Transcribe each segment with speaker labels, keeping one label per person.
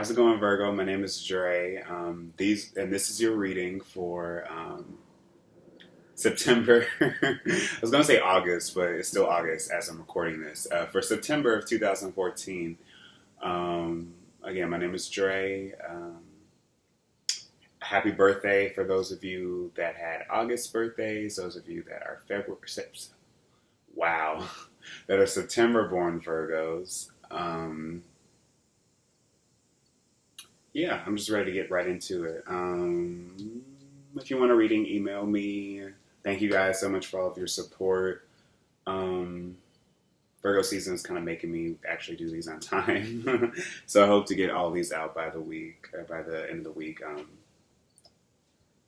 Speaker 1: How's it going, Virgo? My name is Dre. This is your reading for September. I was going to say August, but it's still August as I'm recording this. For September of 2014. Again, my name is Dre. Happy birthday for those of you that had August birthdays. Those of you that are wow, that are September born Virgos. Yeah, I'm just ready to get right into it. If you want a reading, email me. Thank you guys so much for all of your support. Um, Virgo season is kind of making me actually do these on time, so I hope to get all these out by by the end of the week.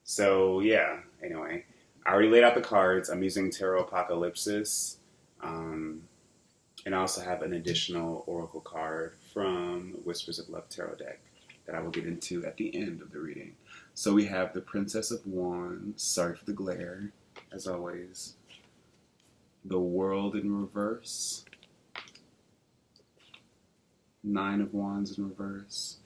Speaker 1: So yeah. Anyway, I already laid out the cards. I'm using Tarot Apocalypsis, and I also have an additional Oracle card from Whispers of Love Tarot deck that I will get into at the end of the reading. So we have the Princess of Wands. Sorry for the glare, as always. The World in reverse. Nine of Wands in reverse.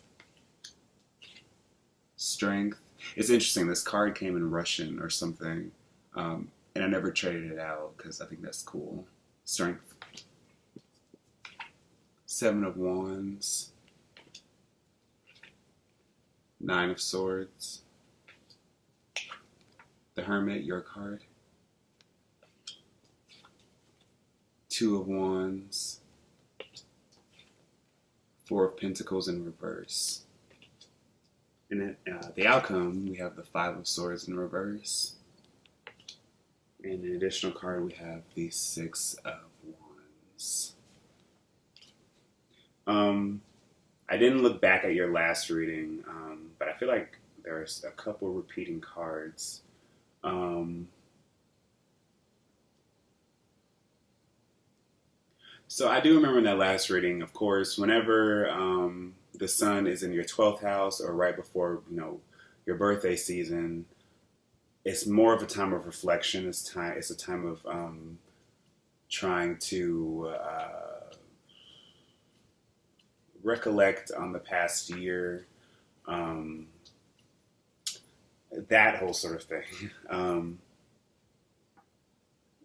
Speaker 1: Strength. It's interesting. This card came in Russian or something, and I never traded it out because I think that's cool. Strength. Seven of Wands. Nine of Swords. The Hermit, your card. Two of Wands. Four of Pentacles in reverse. And then the outcome, we have the Five of Swords in reverse. And an additional card, we have the Six of Wands. I didn't look back at your last reading, but I feel like there's a couple repeating cards. So I do remember in that last reading, of course, whenever the sun is in your 12th house or right before, your birthday season, it's more of a time of reflection. It's a time of trying to recollect on the past year, that whole sort of thing.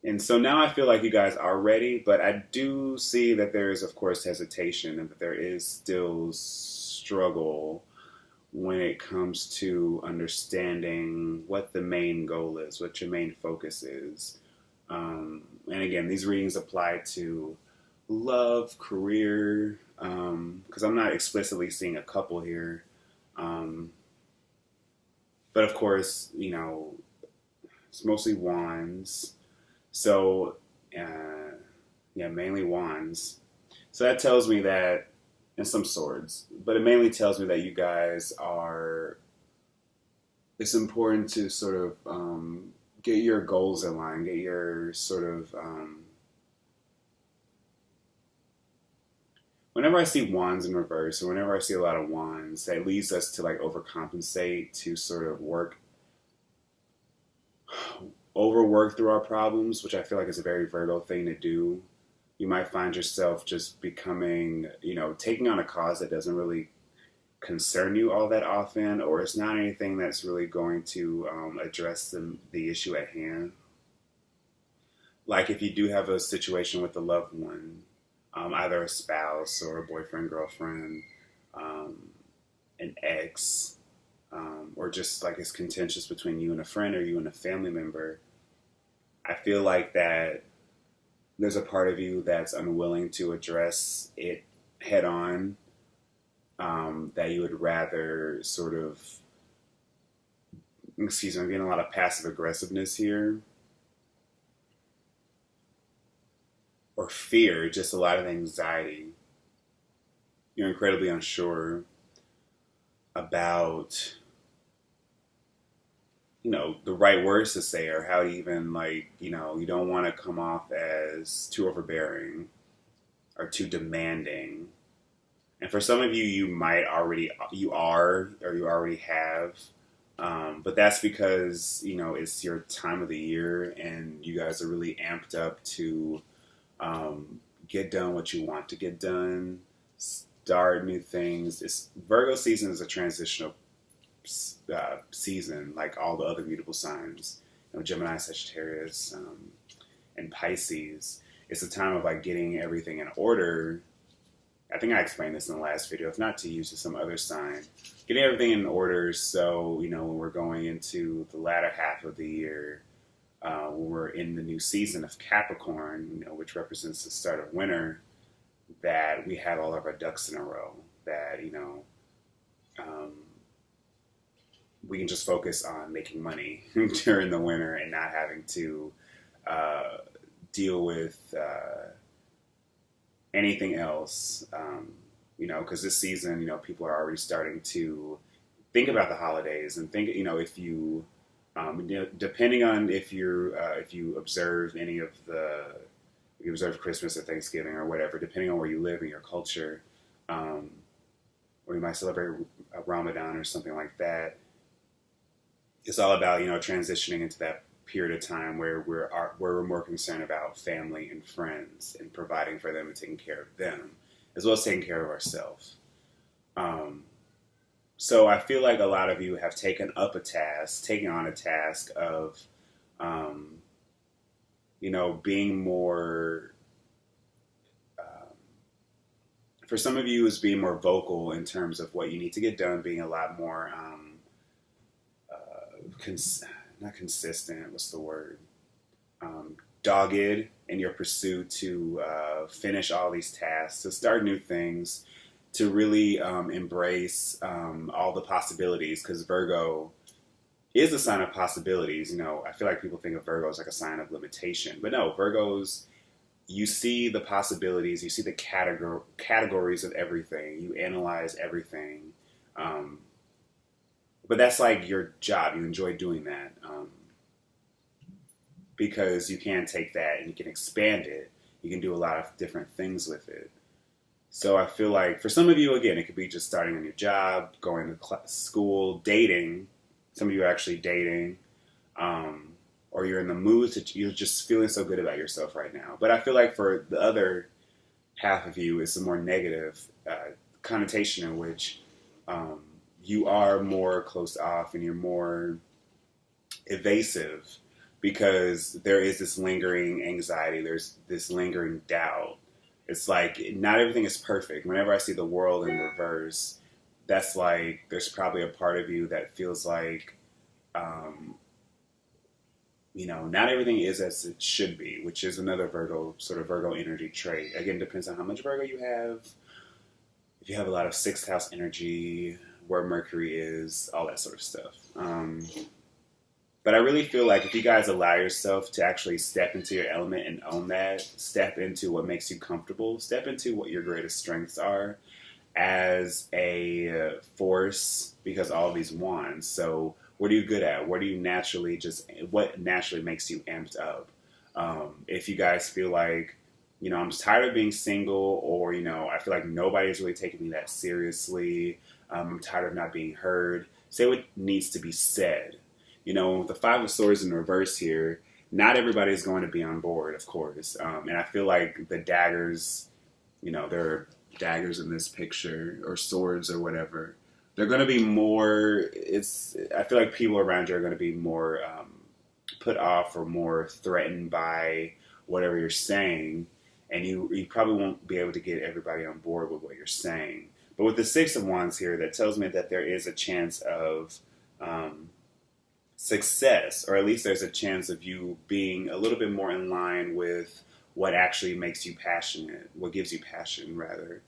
Speaker 1: And so now I feel like you guys are ready, but I do see that there is, of course, hesitation and that there is still struggle when it comes to understanding what the main goal is, what your main focus is. And again, these readings apply to love, career, because I'm not explicitly seeing a couple here. But of course, it's mostly wands. So, mainly wands. So that tells me that, and some swords, but it mainly tells me that you guys it's important to sort of get your goals in line, get your sort of, whenever I see wands in reverse, or whenever I see a lot of wands, that leads us to like overcompensate, to sort of overwork through our problems, which I feel like is a very Virgo thing to do. You might find yourself just becoming, taking on a cause that doesn't really concern you all that often, or it's not anything that's really going to address the issue at hand. Like if you do have a situation with a loved one, either a spouse or a boyfriend, girlfriend, an ex, or just like it's contentious between you and a friend or you and a family member, I feel like that there's a part of you that's unwilling to address it head on, that you would rather sort of, I'm getting a lot of passive aggressiveness here, or fear, just a lot of anxiety. You're incredibly unsure about the right words to say, or how to even you don't want to come off as too overbearing or too demanding. And for some of you, you already have, but that's because, it's your time of the year and you guys are really amped up to get done what you want to get done, start new things. Virgo season is a transitional season, like all the other mutable signs. Gemini, Sagittarius, and Pisces. It's a time of like getting everything in order. I think I explained this in the last video. If not to you, to some other sign, getting everything in order. So when we're going into the latter half of the year, when we're in the new season of Capricorn, which represents the start of winter, that we have all of our ducks in a row. That we can just focus on making money during the winter and not having to deal with anything else. Because this season, people are already starting to think about the holidays and think, if you, depending on if you observe if you observe Christmas or Thanksgiving or whatever, depending on where you live in your culture, or you might celebrate Ramadan or something like that. It's all about, transitioning into that period of time where we're more concerned about family and friends and providing for them and taking care of them, as well as taking care of ourselves. So I feel like a lot of you have taken on a task of, being more, for some of you is being more vocal in terms of what you need to get done, being a lot more, not consistent, what's the word? Dogged in your pursuit to finish all these tasks, to start new things, to really embrace all the possibilities, because Virgo is a sign of possibilities. I feel like people think of Virgo as like a sign of limitation, but no, Virgos, you see the possibilities, you see the categories of everything, you analyze everything. But that's like your job. You enjoy doing that because you can take that and you can expand it. You can do a lot of different things with it. So I feel like for some of you, again, it could be just starting a new job, going to school, dating. Some of you are actually dating, or you're in the mood that you're just feeling so good about yourself right now. But I feel like for the other half of you, it's a more negative connotation in which you are more closed off and you're more evasive because there is this lingering anxiety. There's this lingering doubt. It's like not everything is perfect. Whenever I see the world in reverse, that's like there's probably a part of you that feels like, not everything is as it should be, which is another Virgo energy trait. Again, depends on how much Virgo you have. If you have a lot of sixth house energy, where Mercury is, all that sort of stuff. But I really feel like if you guys allow yourself to actually step into your element and own that, step into what makes you comfortable, step into what your greatest strengths are as a force, because all of these wands. So what are you good at? What naturally makes you amped up? If you guys feel like, I'm just tired of being single, or, I feel like nobody's really taking me that seriously. I'm tired of not being heard. Say what needs to be said. With the Five of Swords in reverse here, not everybody is going to be on board, of course. And I feel like the daggers, there are daggers in this picture, or swords or whatever. They're going to be more, I feel like people around you are going to be more put off or more threatened by whatever you're saying. And you probably won't be able to get everybody on board with what you're saying. But with the Six of Wands here, that tells me that there is a chance of success, or at least there's a chance of you being a little bit more in line with what actually makes you passionate, what gives you passion, rather.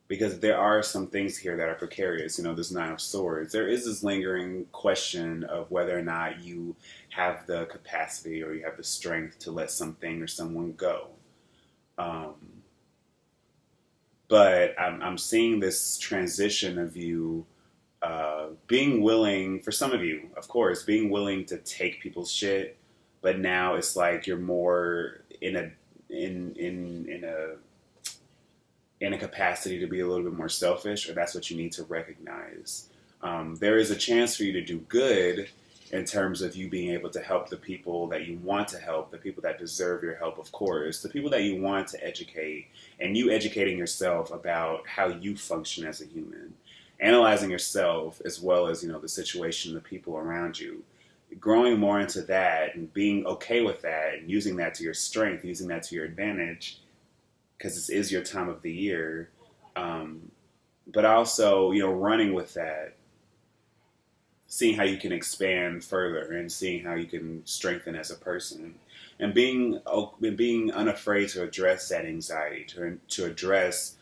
Speaker 1: Because there are some things here that are precarious. This Nine of Swords. There is this lingering question of whether or not you have the capacity or you have the strength to let something or someone go. But I'm seeing this transition of you being willing, for some of you, of course, being willing to take people's shit. But now it's like you're more in a capacity to be a little bit more selfish, or that's what you need to recognize. There is a chance for you to do good in terms of you being able to help the people that you want to help, the people that deserve your help, of course, the people that you want to educate, and you educating yourself about how you function as a human, analyzing yourself as well as, the situation, the people around you, growing more into that and being okay with that and using that to your strength, using that to your advantage, because this is your time of the year. But also, running with that, seeing how you can expand further and seeing how you can strengthen as a person, and being unafraid to address that anxiety, to address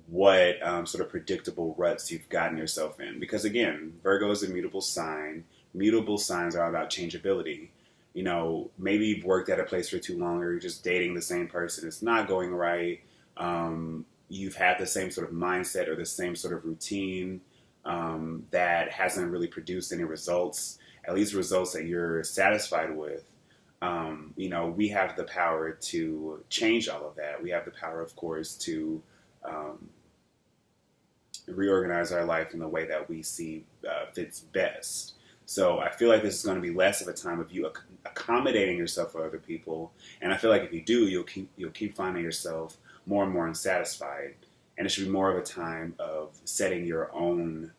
Speaker 1: what sort of predictable ruts you've gotten yourself in. Because again, Virgo is a mutable sign. Mutable signs are all about changeability. Maybe you've worked at a place for too long, or you're just dating the same person. It's not going right. You've had the same sort of mindset or the same sort of routine that hasn't really produced any results, at least results that you're satisfied with. We have the power to change all of that. We have the power, of course, to reorganize our life in the way that we see fits best. So I feel like this is going to be less of a time of you accommodating yourself for other people, and I feel like if you do, you'll keep finding yourself more and more unsatisfied, and it should be more of a time of setting your own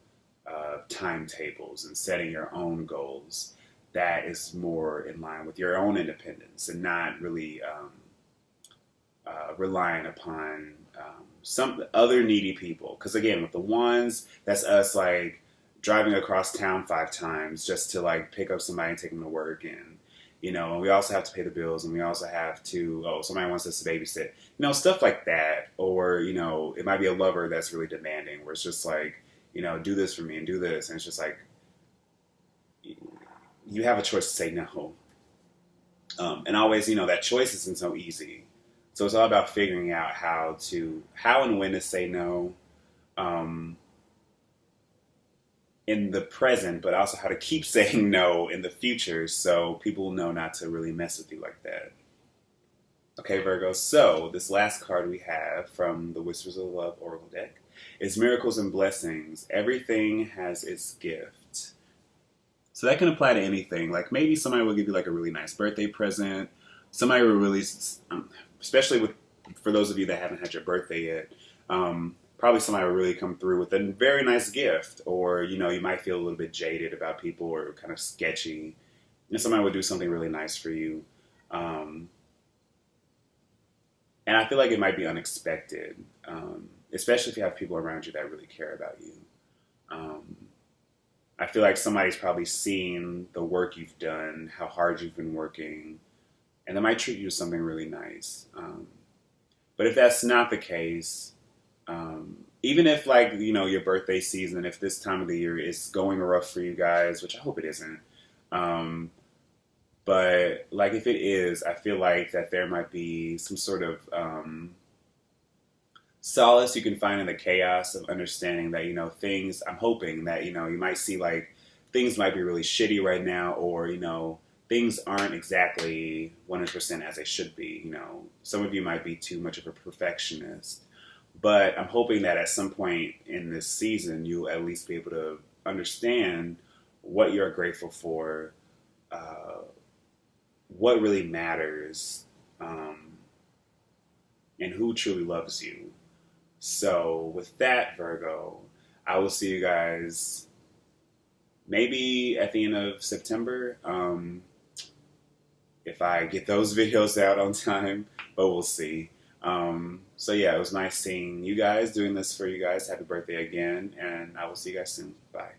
Speaker 1: timetables and setting your own goals that is more in line with your own independence, and not really relying upon some other needy people. Because again, with the ones, that's us like driving across town 5 times just to like pick up somebody and take them to work, and and we also have to pay the bills, and we also have to, somebody wants us to babysit, stuff like that. Or it might be a lover that's really demanding, where it's just like, do this for me and do this, and it's just like you have a choice to say no, and always that choice isn't so easy. So it's all about figuring out how and when to say no in the present, but also how to keep saying no in the future, so people will know not to really mess with you like that. Okay, Virgo, so this last card we have from the Whispers of Love Oracle deck is Miracles and Blessings. Everything has its gift. So that can apply to anything. Like maybe somebody will give you like a really nice birthday present. Somebody will really, especially for those of you that haven't had your birthday yet, probably somebody will really come through with a very nice gift. Or, you might feel a little bit jaded about people or kind of sketchy, and somebody will do something really nice for you. And I feel like it might be unexpected, especially if you have people around you that really care about you. I feel like somebody's probably seen the work you've done, how hard you've been working, and they might treat you to something really nice. But if that's not the case, even if like, your birthday season, if this time of the year is going rough for you guys, which I hope it isn't, but like if it is, I feel like that there might be some sort of solace you can find in the chaos of understanding that, things, I'm hoping that, you might see like things might be really shitty right now, or, things aren't exactly 100% as they should be. Some of you might be too much of a perfectionist, but I'm hoping that at some point in this season, you'll at least be able to understand what you're grateful for, what really matters, and who truly loves you. So with that, Virgo, I will see you guys maybe at the end of September, if I get those videos out on time, but we'll see. So yeah, it was nice seeing you guys, doing this for you guys. Happy birthday again, and I will see you guys soon. Bye.